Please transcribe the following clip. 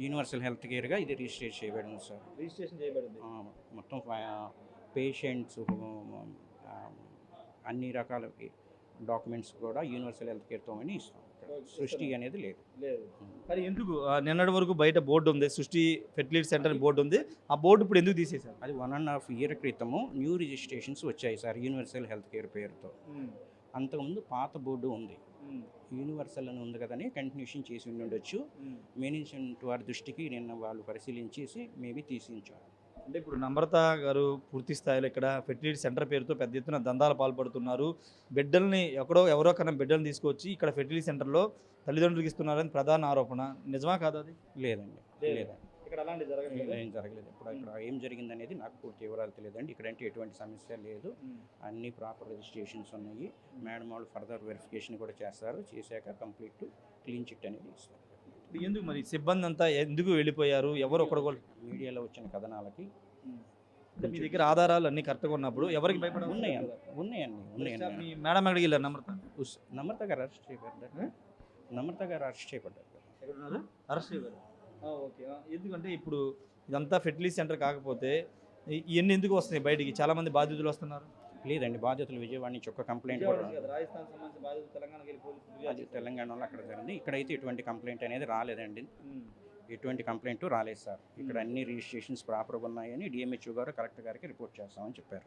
Universal health కేర్గా ఇది register చేయబడింది sir. Registration చేయబడింది. మొత్తం పేషెంట్స్ అన్ని రకాల డాక్యుమెంట్స్ కూడా యూనివర్సల్ హెల్త్ కేర్తోనే ఇస్తాం. సృష్టి అనేది లేదు. లేదు. మరి ఎందుకు నిన్నటి వరకు బయట బోర్డు ఉంది, సృష్టి ఫెర్టిలిటీ సెంటర్ అని బోర్డు ఉంది. ఆ బోర్డు ఇప్పుడు ఎందుకు తీసేశారు? అది 1.5 year క్రితము న్యూ రిజిస్ట్రేషన్స్ వచ్చాయి సార్ యూనివర్సల్ హెల్త్ కేర్ పేరుతో. అంతకుముందు పాత బోర్డు ఉంది, యూనివర్సల్ అని ఉంది కదని కంటిన్యూషన్ చేసి ఉండొచ్చు. మేనేజ్మెంట్ వారి దృష్టికి నిన్న వాళ్ళు పరిశీలించేసి మేబీ తీసించారు. అంటే ఇప్పుడు నమ్రత గారు పూర్తి స్థాయిలో ఇక్కడ ఫెర్టిలిటీ సెంటర్ పేరుతో పెద్ద ఎత్తున దందాలు పాల్పడుతున్నారు. బిడ్డల్ని ఎవరో కన్నా బిడ్డల్ని తీసుకొచ్చి ఇక్కడ ఫెర్టిలిటీ సెంటర్లో తల్లిదండ్రులకు ఇస్తున్నారని ప్రధాన ఆరోపణ. నిజమా కాదు అది? లేదండి, లేదండి, ఇక్కడ అలాంటి జరగలేదు. ఏం జరగలేదు. ఇప్పుడు ఇక్కడ ఏం జరిగిందనేది నాకు పూర్తి వివరాలు తెలియదండి. ఇక్కడంటే ఎటువంటి సమస్య లేదు, అన్ని ప్రాపర్ రిజిస్ట్రేషన్స్ ఉన్నాయి. మేడం వాళ్ళు ఫర్దర్ వెరిఫికేషన్ కూడా చేస్తారు, చేశాక కంప్లీట్ క్లీన్ చిట్ అనేది ఇస్తారు. ఎందుకు మరి సిబ్బంది అంతా ఎందుకు వెళ్ళిపోయారు? ఎవరు ఒకరు మీడియాలో వచ్చిన కథనాలకి మీ దగ్గర ఆధారాలు అన్ని కరెక్ట్గా ఉన్నప్పుడు ఎవరికి భయపడాలి? ఉన్నాయండి. మీ మేడం ఎక్కడికి వెళ్ళారు? నమ్రత గారు అరెస్ట్ చేయబడ్డారు. నమ్రత గారు అరెస్ట్ చేయబడ్డారు. అరెస్ట్ చేయబడ్డారు. ఓకే. ఎందుకంటే ఇప్పుడు ఇదంతా ఫెర్టిలిటీ సెంటర్ కాకపోతే ఇవన్నీ ఎందుకు వస్తున్నాయి బయటికి? చాలామంది బాధితులు వస్తున్నారు. లేదండి, బాధ్యతలు విజయవాడ నుంచి ఒక కంప్లైంట్ కూడా రాజస్థాన్ సంబంధించిన బాధితులు తెలంగాణకి వెళ్ళి అది తెలంగాణలో అక్కడ జరిగింది. ఇక్కడైతే ఎటువంటి కంప్లైంట్ అనేది రాలేదండి. ఎటువంటి కంప్లైంట్ రాలేదు సార్. ఇక్కడ అన్ని రిజిస్ట్రేషన్స్ ప్రాపర్గా ఉన్నాయని డిఎంహెచ్ఓ గారు కలెక్టర్ గారికి రిపోర్ట్ చేస్తామని చెప్పారు.